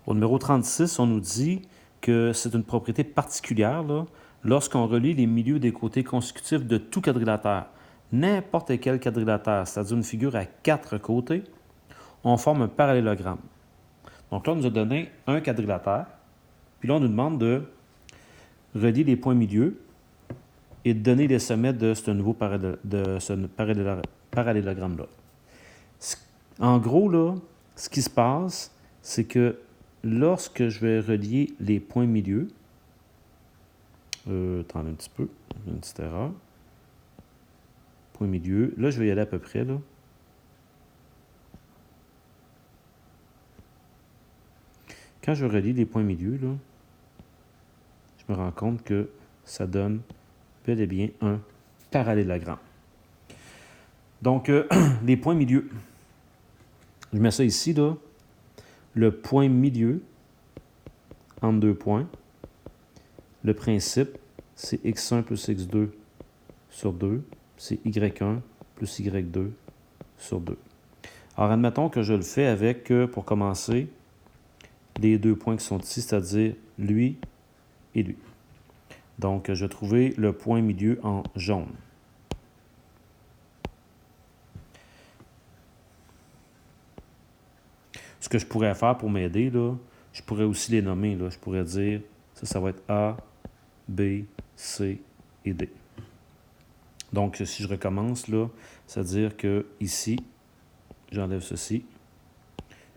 Au numéro 36, on nous dit que c'est une propriété particulière lorsqu'on relie les milieux des côtés consécutifs de tout quadrilatère. N'importe quel quadrilatère, c'est-à-dire une figure à 4 côtés, on forme un parallélogramme. Donc là, on nous a donné un quadrilatère, puis là, on nous demande de relier les points milieux et de donner les sommets de ce nouveau parallélogramme-là. En gros, là, ce qui se passe, c'est que lorsque je vais relier les points milieux, attendez un petit peu, j'ai une petite erreur. Point milieu, là, je vais y aller à peu près, là. Quand je relie les points milieux, là, je me rends compte que ça donne bel et bien un parallélogramme. Donc, les points milieux. Je mets ça ici, là. Le point milieu entre deux points. Le principe, c'est x1 plus x2 sur 2. C'est y1 plus y2 sur 2. Alors, admettons que je le fais avec, pour commencer, les deux points qui sont ici, c'est-à-dire lui et lui. Donc, je vais trouver le point milieu en jaune. Ce que je pourrais faire pour m'aider, là, je pourrais aussi les nommer. Là. Je pourrais dire, ça va être A, B, C et D. Donc, si je recommence, là, c'est-à-dire que ici, j'enlève ceci.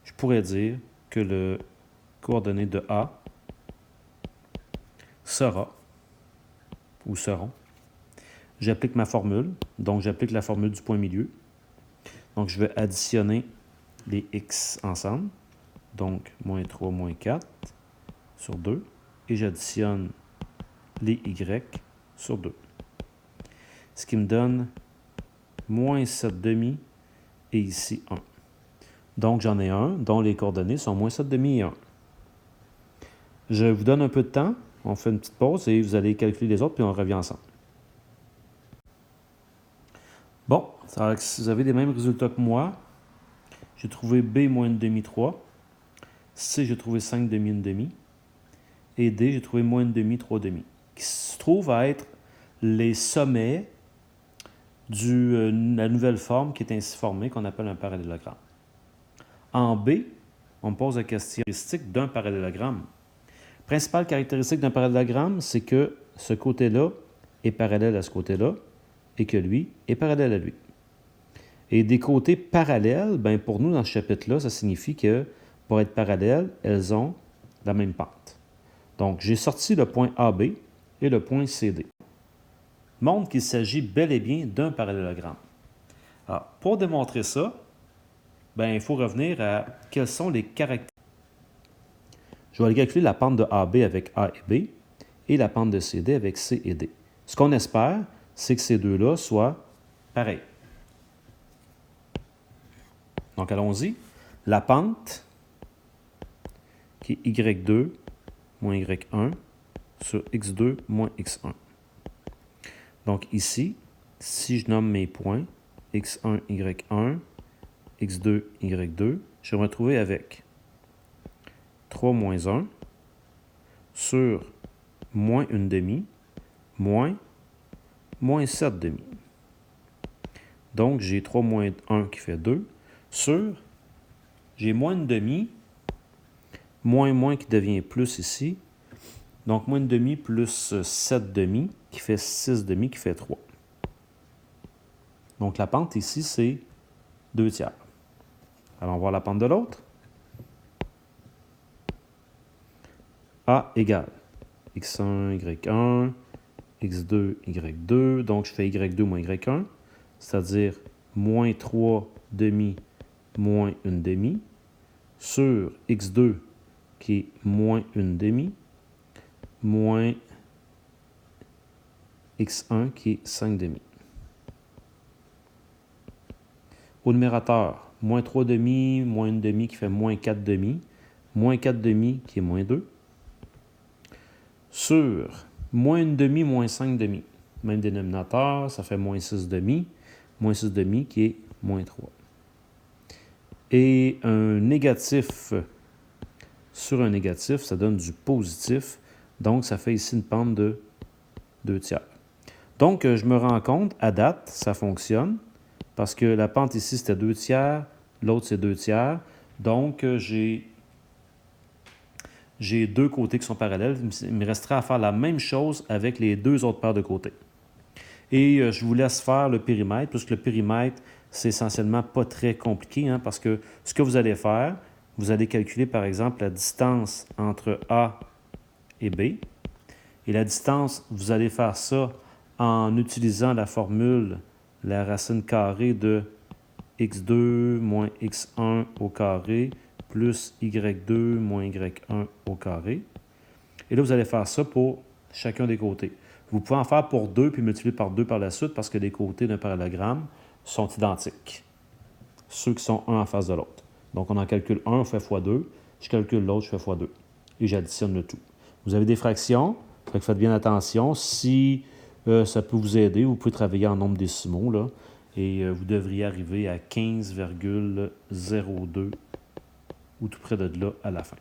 Je pourrais dire que le coordonnée de A sera, ou seront. J'applique ma formule, donc j'applique la formule du point milieu. Donc, je vais additionner les x ensemble, donc moins 3, moins 4 sur 2, et j'additionne les y sur 2. Ce qui me donne moins 7 demi et ici 1. Donc, j'en ai un dont les coordonnées sont moins 7 demi et 1. Je vous donne un peu de temps, on fait une petite pause et vous allez calculer les autres, puis on revient ensemble. Bon, alors, si vous avez les mêmes résultats que moi, j'ai trouvé B moins 1 demi 3, C j'ai trouvé 5 demi 1 demi, et D j'ai trouvé moins 1 demi 3 demi, qui se trouvent à être les sommets de la nouvelle forme qui est ainsi formée, qu'on appelle un parallélogramme. En B, on me pose la question caractéristique d'un parallélogramme. Principale caractéristique d'un parallélogramme, c'est que ce côté-là est parallèle à ce côté-là et que lui est parallèle à lui. Et des côtés parallèles, ben pour nous, dans ce chapitre-là, ça signifie que pour être parallèles, elles ont la même pente. Donc, j'ai sorti le point AB et le point CD. Montre qu'il s'agit bel et bien d'un parallélogramme. Alors, pour démontrer ça, ben, il faut revenir à quelles sont les caractéristiques. Je vais aller calculer la pente de AB avec A et B et la pente de CD avec C et D. Ce qu'on espère, c'est que ces deux-là soient pareils. Donc, allons-y. La pente, qui est Y2 moins Y1 sur X2 moins X1. Donc, ici, si je nomme mes points, X1, Y1, X2, Y2, je vais me retrouver avec 3 moins 1 sur moins 1 demi, moins 7 demi. Donc, j'ai 3 moins 1 qui fait 2, sur, j'ai moins 1 demi, moins qui devient plus ici, donc moins 1 demi plus 7 demi, qui fait 6 demi, qui fait 3. Donc, la pente ici, c'est 2 tiers. Allons voir la pente de l'autre. A égale x1, y1, x2, y2. Donc, je fais y2 moins y1, c'est-à-dire moins 3 demi moins 1 demi, sur x2 qui est moins 1 demi, moins x1 qui est 5 demi. Au numérateur, moins 3 demi, moins 1 demi qui fait moins 4 demi, moins 4 demi qui est moins 2, sur moins 1 demi, moins 5 demi. Même dénominateur, ça fait moins 6 demi qui est moins 3. Et un négatif sur un négatif, ça donne du positif. Donc, ça fait ici une pente de 2/3. Donc, je me rends compte, à date, ça fonctionne. Parce que la pente ici, c'était 2/3. L'autre, c'est 2/3. Donc, j'ai deux côtés qui sont parallèles. Il me restera à faire la même chose avec les deux autres paires de côtés. Et je vous laisse faire le périmètre, puisque le périmètre, c'est essentiellement pas très compliqué, hein, parce que ce que vous allez faire, vous allez calculer, par exemple, la distance entre A et B. Et la distance, vous allez faire ça en utilisant la formule, la racine carrée de x2 moins x1 au carré plus y2 moins y1 au carré. Et là, vous allez faire ça pour chacun des côtés. Vous pouvez en faire pour 2 puis multiplier par 2 par la suite parce que les côtés d'un parallélogramme sont identiques. Ceux qui sont un en face de l'autre. Donc, on en calcule un, on fait x2. Je calcule l'autre, je fais x2. Et j'additionne le tout. Vous avez des fractions, faites bien attention. Si ça peut vous aider, vous pouvez travailler en nombre décimaux, là, et vous devriez arriver à 15,02 ou tout près de là à la fin.